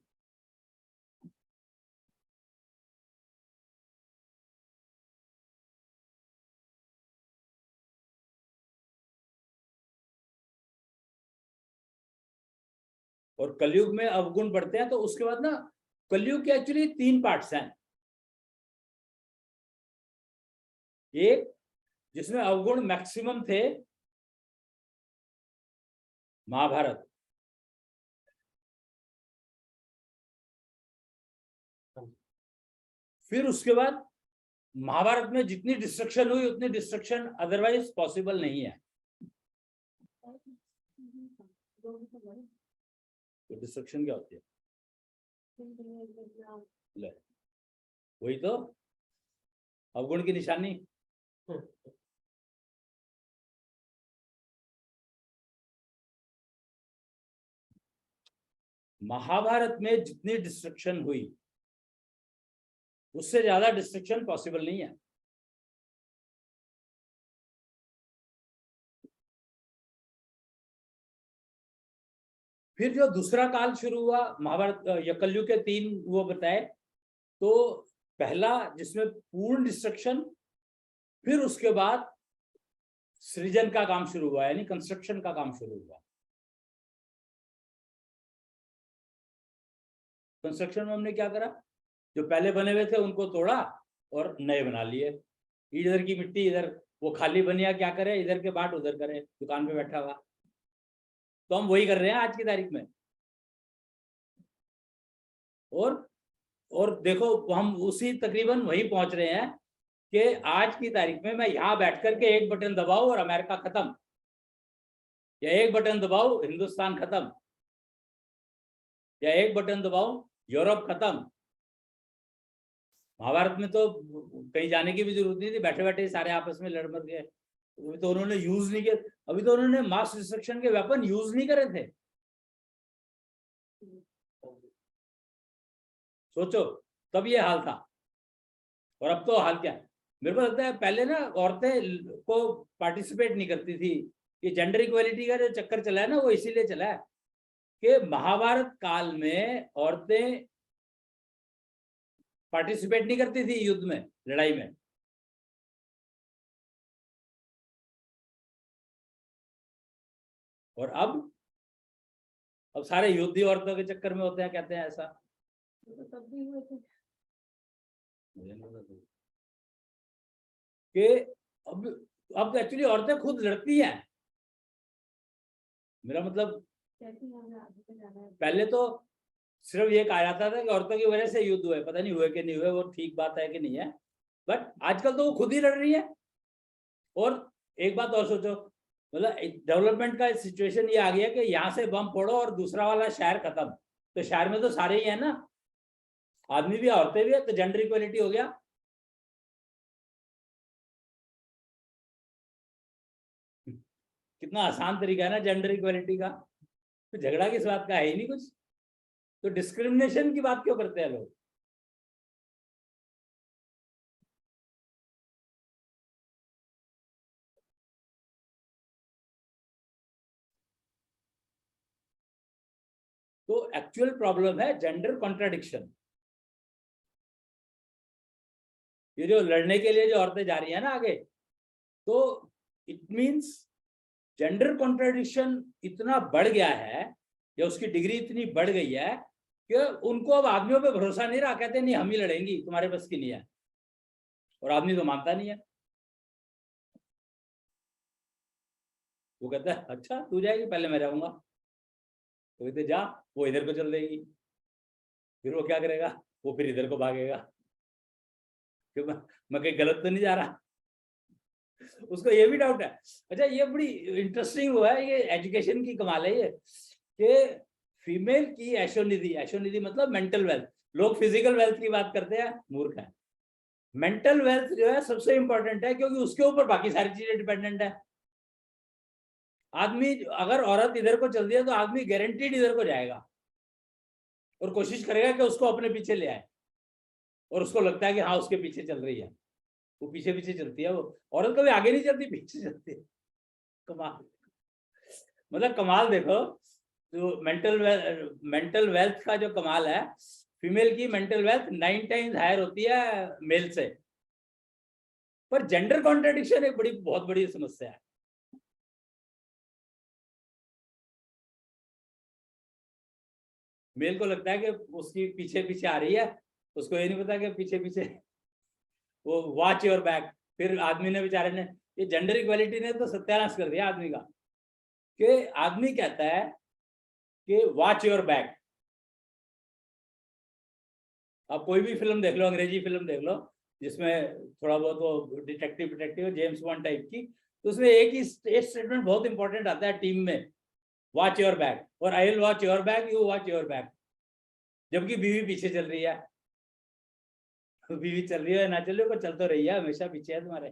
और कलयुग में अवगुण बढ़ते हैं तो उसके बाद ना, कलयुग के एक्चुअली 3 पार्ट्स हैं। एक जिसमें अवगुण मैक्सिमम थे, महाभारत। फिर उसके बाद महाभारत में जितनी डिस्ट्रक्शन हुई उतनी डिस्ट्रक्शन अदरवाइज पॉसिबल नहीं है। तो डिस्ट्रक्शन क्या होती है? ले, वही तो अवगुण की निशानी। महाभारत में जितनी डिस्ट्रक्शन हुई उससे ज्यादा डिस्ट्रक्शन पॉसिबल नहीं है। फिर जो दूसरा काल शुरू हुआ महाभारत या कलयुग के 3 वो बताए, तो पहला जिसमें पूर्ण डिस्ट्रक्शन, फिर उसके बाद सृजन का काम शुरू हुआ, यानी कंस्ट्रक्शन का काम शुरू हुआ। कंस्ट्रक्शन में हमने क्या करा, जो पहले बने हुए थे उनको तोड़ा और नए बना लिए। इधर की मिट्टी इधर, वो खाली बनिया क्या करे, इधर के बाट उधर करे, दुकान पे बैठा हुआ। तो हम वही कर रहे हैं आज की तारीख में। और देखो हम उसी तकरीबन वहीं पहुंच रहे हैं कि आज की तारीख में मैं यहां बैठ करके एक बटन दबाऊं और अमेरिका खत्म, या एक बटन दबाऊं हिंदुस्तान खत्म, या एक बटन दबाऊं यूरोप खत्म। महाभारत में तो कहीं जाने की भी जरूरत नहीं थी, बैठे बैठे सारे आपस में लड़ मर गए। अभी तो उन्होंने यूज नहीं किया, अभी तो उन्होंने मास डिस्ट्रक्शन के वेपन यूज नहीं करे थे। सोचो तब ये हाल था और अब तो हाल क्या है। मेरे को लगता है पहले ना औरतें को पार्टिसिपेट नहीं करती थी। ये जेंडर इक्वालिटी का जो चक्कर चला है ना, वो इसीलिए चला है कि महाभारत काल में औरतें पार्टिसिपेट नहीं करती थी युद्ध में, लड़ाई में। और अब सारे युद्ध ही औरतों के चक्कर में होते हैं, कहते हैं ऐसा। तब भी हुए थे कि अब एक्चुअली औरतें खुद लड़ती हैं। मेरा मतलब पहले तो सिर्फ ये कहा जाता था कि औरतों की वजह से युद्ध हुए, पता नहीं हुए कि नहीं हुए, वो ठीक बात है कि नहीं है, बट आजकल तो वो खुद ही लड़ रही है। और एक बात और सोचो, मतलब डेवलपमेंट का सिचुएशन ये आ गया कि यहाँ से बम फोड़ो और दूसरा वाला शहर खत्म। तो शहर में तो सारे ही है ना, आदमी भी औरतें भी है, तो जेंडर इक्वालिटी हो गया। कितना आसान तरीका है ना जेंडर इक्वालिटी का। तो झगड़ा किस बात का है ही नहीं कुछ, तो डिस्क्रिमिनेशन की बात क्यों करते हैं लोग। तो एक्चुअल प्रॉब्लम है जेंडर कॉन्ट्राडिक्शन। ये जो लड़ने के लिए जो औरतें जा रही है ना आगे, तो इट मींस जेंडर कॉन्ट्राडिक्शन इतना बढ़ गया है, या उसकी डिग्री इतनी बढ़ गई है कि उनको अब आदमियों पे भरोसा नहीं रहा। कहते नहीं हम ही लड़ेंगी, तुम्हारे बस की नहीं है। और आदमी तो मानता नहीं है, वो कहता है अच्छा तू जाएगी, पहले मैं जाऊंगा। तो कहते जा, वो इधर को चल देगी। फिर वो क्या करेगा, वो फिर इधर को भागेगा, क्यों मैं कहीं गलत तो नहीं जा रहा। उसको ये भी डाउट है। अच्छा ये बड़ी इंटरेस्टिंग हुआ है, ये एजुकेशन की कमाल है ये, कि फीमेल की ऐशोनिधि मतलब मेंटल वेल्थ। लोग फिजिकल वेल्थ की बात करते हैं, मूर्ख है। मेंटल वेल्थ जो है सबसे इंपॉर्टेंट है, क्योंकि उसके ऊपर बाकी सारी चीजें डिपेंडेंट है। आदमी अगर औरत इधर को चल दिया तो आदमी गारंटीड इधर को जाएगा और कोशिश करेगा कि उसको अपने पीछे ले आए, और उसको लगता है कि हाँ उसके पीछे चल रही है, वो पीछे पीछे चलती है। वो औरत कभी आगे नहीं चलती, पीछे चलती है। कमाल, मतलब कमाल देखो, जो मेंटल वेल्थ का जो कमाल है, फीमेल की मेंटल वेल्थ 9 टाइम्स हायर होती है मेल से। पर जेंडर कॉन्ट्रडिक्शन एक बहुत बड़ी समस्या है। मेल को लगता है कि उसकी पीछे पीछे आ रही है, उसको ये नहीं पता कि पीछे पीछे वो वॉच योर बैक। फिर आदमी ने, बेचारे ने, ये जेंडर इक्वालिटी ने तो सत्यानाश कर दिया आदमी का, कि आदमी कहता है कि वॉच योर बैक। आप कोई भी फिल्म देख लो, अंग्रेजी फिल्म देख लो जिसमें थोड़ा बहुत वो डिटेक्टिव जेम्स बॉन्ड टाइप की, तो उसमें एक ही स्टेटमेंट बहुत इंपॉर्टेंट आता है टीम में, वॉच योर बैक, और I will watch your back, you watch your back. जबकि बीवी पीछे चल रही है, बीवी चल रही है ना चल रही है, पर चल तो रही है, हमेशा पीछे है तुम्हारे।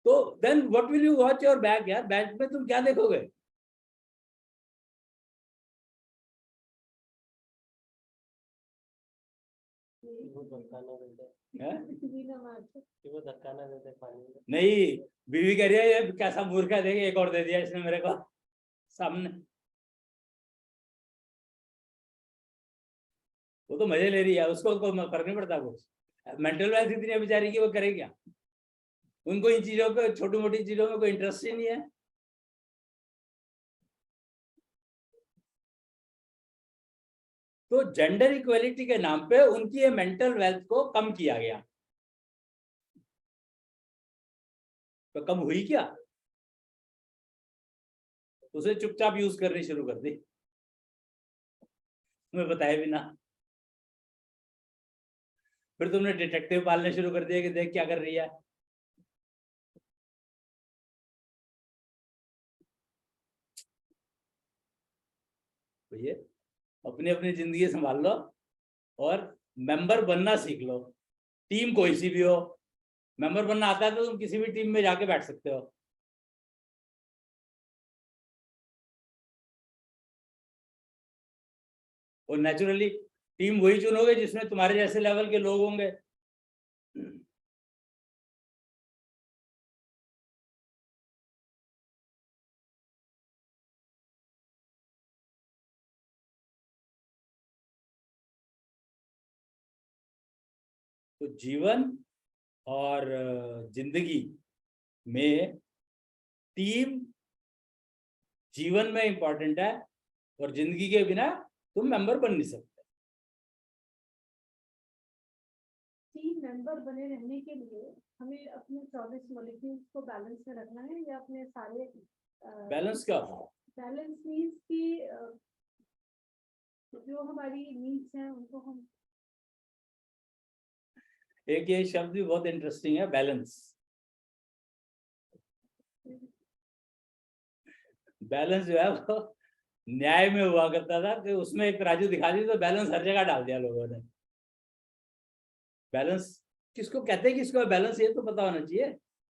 तो then what will you watch your back यार, बैक में तुम क्या देखोगे? वो धक्का ना देते, हैं? वो धक्का ना देते पानी में। नहीं, बीवी कह रही है ये कैसा मूर्ख है, देखे एक और दे दिया इसने मेरे को सामने। वो तो मजे ले रही है, उसको फर्क नहीं पड़ता कुछ। मेंटल वेल्थ इतनी है बेचारी की, वो करे क्या? उनको इन चीजों को, छोटी मोटी चीजों में कोई इंटरेस्ट ही नहीं है। तो जेंडर इक्वलिटी के नाम पे उनकी ये मेंटल वेल्थ को कम किया गया। तो कम हुई क्या? उसे चुपचाप यूज करनी शुरू कर दी, तुम्हें बताए बिना। फिर तुमने डिटेक्टिव पालने शुरू कर दिया कि देख क्या कर रही है। भैया अपनी अपनी जिंदगी संभाल लो और मेंबर बनना सीख लो। टीम कोई सी भी हो, मेंबर बनना आता है तो तुम किसी भी टीम में जाके बैठ सकते हो। और नेचुरली टीम वही चुनोगे जिसमें तुम्हारे जैसे लेवल के लोग होंगे। तो जीवन और जिंदगी में टीम जीवन में इंपॉर्टेंट है, और जिंदगी के बिना तुम मेंबर बन नहीं सकते। टीम मेंबर बने रहने के लिए हमें अपने 24 मॉलिक्यूल्स को बैलेंस में रखना है, या अपने सारे बैलेंस का बैलेंस मीन्स कि जो हमारी नीड्स हैं उनको हम, एक ये शब्द भी बहुत इंटरेस्टिंग है, बैलेंस। बैलेंस जो है वो न्याय में हुआ करता था कि उसमें एक तराजू दिखा दी तो बैलेंस हर जगह डाल दिया लोगों ने। बैलेंस किसको कहते हैं, किसको बैलेंस, ये तो पता होना चाहिए।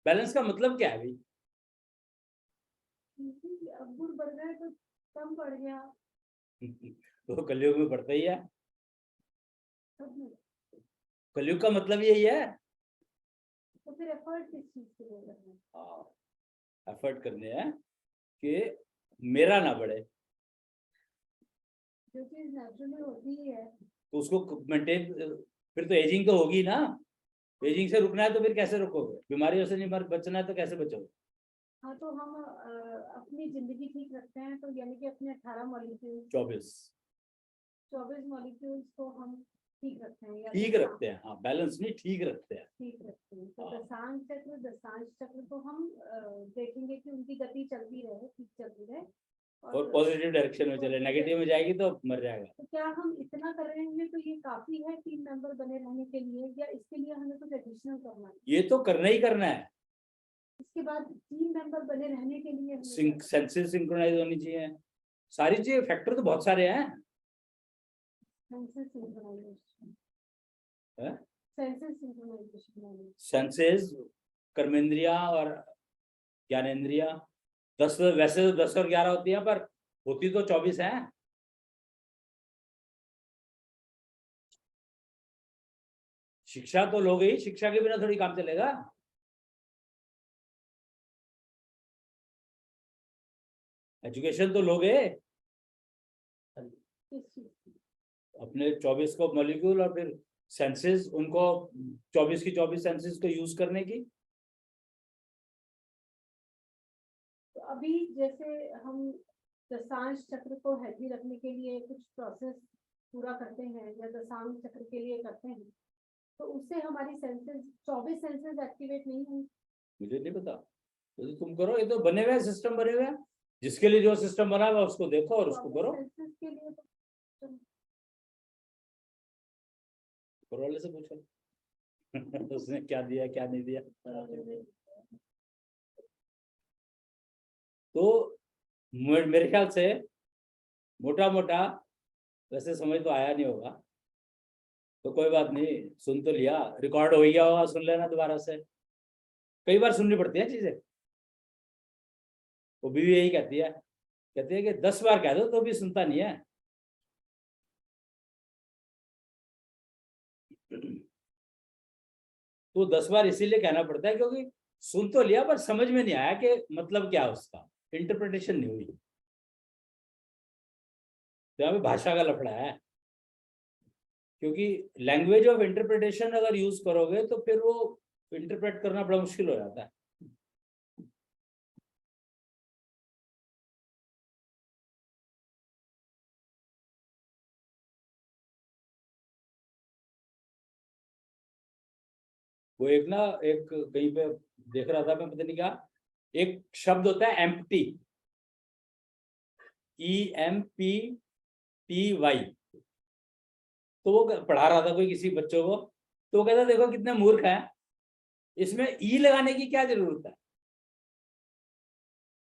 बैलेंस का मतलब क्या है भाई? अब गुड़ बढ़ गए तो कम बढ़ गया। तो कलयुग में बढ़ता ही है। सब में। कलयुग का मतलब यही है। तो फिर एफर्ट किस चीज के लिए करना है? हाँ, एफर्ट करने हैं कि मेरा ना बढ़े। जो चीज नेचुरली होती ही है तो उसको मेंटेन, फिर तो एजिंग तो होगी ना। एजिंग से रुकना है तो फिर कैसे रुकोगे? बीमारियों से नहीं बचना है तो कैसे बचोगे? हाँ, तो हम अपनी जिंदगी ठीक रखते हैं तो यानी कि अपने 18 मॉलिक्यूल्स 24 मॉलिक्यूल्स को हम ठीक रखते हैं, या ठीक रखते हैं। हाँ, बैलेंस नहीं, ठीक रखते हैं। ठीक रखते हैं। तो हाँ। दशांश चक्र को हम देखेंगे कि उनकी गति चलती रहे, ठीक चलती रहे, और पॉजिटिव डायरेक्शन में चले, नेगेटिव में जाएगी तो मर जाएगा। तो क्या हम इतना कर रहे हैं तो ये काफी है टीम मेंबर बने रहने के लिए, या इसके लिए हमें कुछ एडिशनल करना है? ये तो करना ही करना है। इसके बाद टीम मेंबर बने रहने के लिए सेंसेस सिंक्रोनाइज होनी चाहिए, सारी चीजें, फैक्टर तो बहुत सारे हैं। सेंसेस सिंक्रोनाइजेशन, सेंसेस, कर्मेंद्रिया और ज्ञानेंद्रिया 10, वैसे तो 10 और 11 होती हैं, पर होती तो 24 है। शिक्षा तो लोगे ही, शिक्षा के बिना थोड़ी काम चलेगा। एजुकेशन तो लोगे अपने 24 को मॉलिक्यूल, और फिर सेंसेस उनको 24 की 24 सेंसेस को यूज करने की। तो अभी जैसे हम दशांश चक्र को हेल्दी रखने के लिए कुछ प्रोसेस पूरा करते हैं या दशांश चक्र के लिए करते हैं, तो उससे हमारी सेंसेस 24 सेंसेस एक्टिवेट नहीं हुई। मुझे नहीं पता, तो तुम करो, ये तो बने हुए सिस्टम बने हुए हैं, जिसके लिए जो सिस्टम बना हुआ उसको देखो और उसको करो। सेंसेस के लिए तो ऊपर वाले से पूछो उसने क्या दिया क्या नहीं दिया। तो मेरे ख्याल से मोटा मोटा वैसे समझ तो आया नहीं होगा, तो कोई बात नहीं, सुन तो लिया, रिकॉर्ड हो गया होगा, सुन लेना दोबारा से। कई बार सुननी पड़ती है चीजें, वो भी यही कहती है कि 10 बार कह दो तो भी सुनता नहीं है। तो 10 बार इसीलिए कहना पड़ता है क्योंकि सुन तो लिया पर समझ में नहीं आया कि मतलब क्या है उसका, इंटरप्रिटेशन नहीं हुई, तो यहाँ पे भाषा का लफड़ा है। क्योंकि लैंग्वेज ऑफ इंटरप्रिटेशन अगर यूज करोगे तो फिर वो इंटरप्रेट करना बड़ा मुश्किल हो जाता है। वो एक ना, एक कहीं पे देख रहा था मैं, पता नहीं क्या, एक शब्द होता है एम्प्टी, EMPTY। तो वो पढ़ा रहा था कोई किसी बच्चों को, तो वो कहता देखो कितने मूर्ख हैं, इसमें ई लगाने की क्या जरूरत है,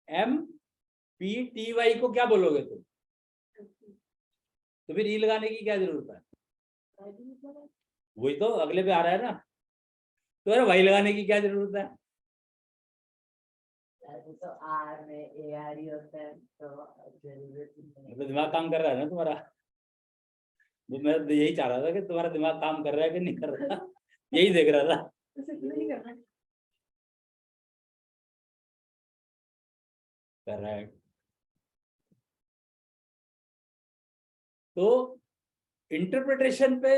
MPTY को क्या बोलोगे तुम, तो फिर ई लगाने की क्या जरूरत है। वही तो अगले पे आ रहा है ना, तो अरे वाई लगाने की क्या जरूरत है। तो आर में AR ही होता है, तो तो दिमाग काम कर रहा है ना तुम्हारा, तो मैं तो यही चाह रहा था कि तुम्हारा दिमाग काम कर रहा है कि नहीं कर रहा, यही देख रहा था। करेक्ट। तो इंटरप्रिटेशन पे,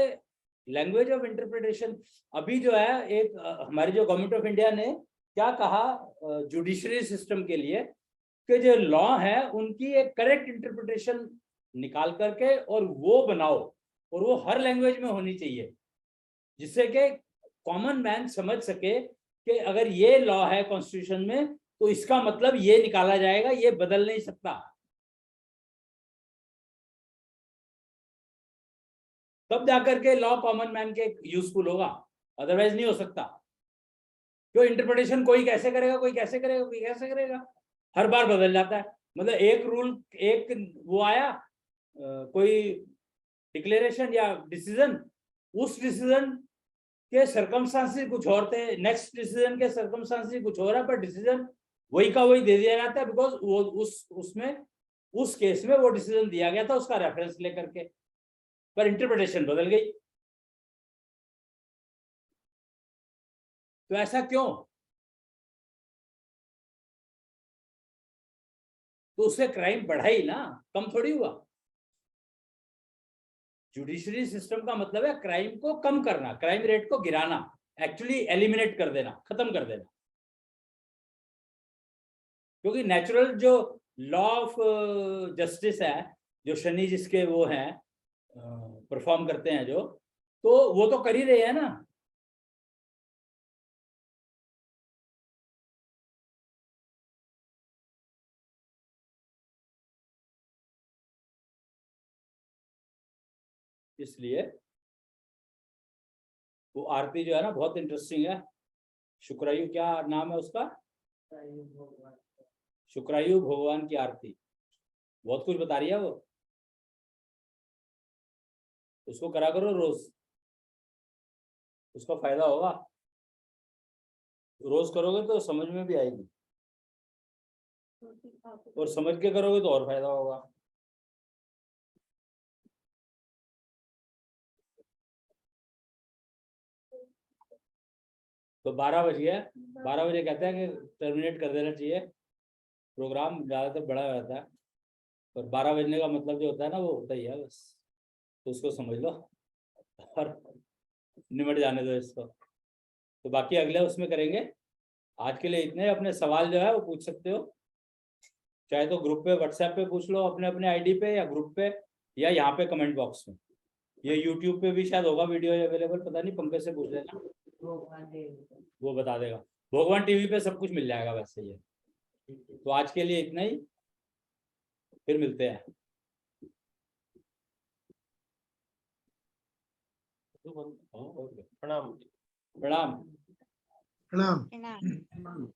लैंग्वेज ऑफ इंटरप्रिटेशन, अभी जो है एक हमारी जो गवर्नमेंट ऑफ इंडिया ने क्या कहा जुडिशरी सिस्टम के लिए, कि जो लॉ है उनकी एक करेक्ट इंटरप्रिटेशन निकाल करके और वो बनाओ, और वो हर लैंग्वेज में होनी चाहिए, जिससे कि कॉमन मैन समझ सके कि अगर ये लॉ है कॉन्स्टिट्यूशन में तो इसका मतलब ये निकाला जाएगा, ये बदल नहीं सकता। तब जाकर के लॉ कॉमन मैन के यूजफुल होगा, अदरवाइज नहीं हो सकता। क्यों इंटरप्रिटेशन कोई कैसे करेगा, कोई कैसे करेगा, कोई कैसे करेगा, हर बार बदल जाता है। मतलब एक रूल, एक वो आया कोई डिक्लेरेशन या डिसीजन, उस डिसीजन के सर्कमस्टांसेस कुछ और थे, नेक्स्ट डिसीजन के सर्कमस्टांसेस कुछ और है, पर डिसीजन वही का वही दे दिया जाता है, बिकॉज वो उसमें उस केस में वो डिसीजन दिया गया था उसका रेफरेंस लेकर के, पर इंटरप्रिटेशन बदल गई। तो ऐसा क्यों, तो उससे क्राइम बढ़ा ही ना, कम थोड़ी हुआ। जुडिशरी सिस्टम का मतलब है क्राइम को कम करना, क्राइम रेट को गिराना, एक्चुअली एलिमिनेट कर देना, खत्म कर देना। क्योंकि नेचुरल जो लॉ ऑफ जस्टिस है, जो शनि जिसके वो हैं परफॉर्म करते हैं जो, तो वो तो कर ही रहे हैं ना। इसलिए वो आरती जो है ना बहुत इंटरेस्टिंग है। शुक्रायु, क्या नाम है उसका, शुक्रायु भगवान की आरती, बहुत कुछ बता रही है वो, उसको करा करो रोज। उसका फायदा होगा। रोज करोगे तो समझ में भी आएगी, रोटी खा के और समझ के करोगे तो और फायदा होगा। तो 12 बज गया, 12 बजे कहते हैं कि टर्मिनेट कर देना चाहिए प्रोग्राम, ज़्यादातर बड़ा हो जाता है। और 12 बजने का मतलब जो होता है ना, वो होता ही है बस, तो उसको समझ लो और निमट जाने दो इसको। तो बाकी अगले उसमें करेंगे। आज के लिए इतने, अपने सवाल जो है वो पूछ सकते हो, चाहे तो ग्रुप पे व्हाट्सएप पे पूछ लो अपने अपने आईडी पे, या ग्रुप पे, या यहाँ पे कमेंट बॉक्स में। ये यूट्यूब पे भी शायद होगा वीडियो अवेलेबल, पता नहीं, पंकज से पूछ लेना, वो बता देगा। भगवान टीवी पे सब कुछ मिल जाएगा वैसे ये। तो आज के लिए इतना ही, फिर मिलते हैं। प्रणाम। प्रणाम। प्रणाम। प्रणाम।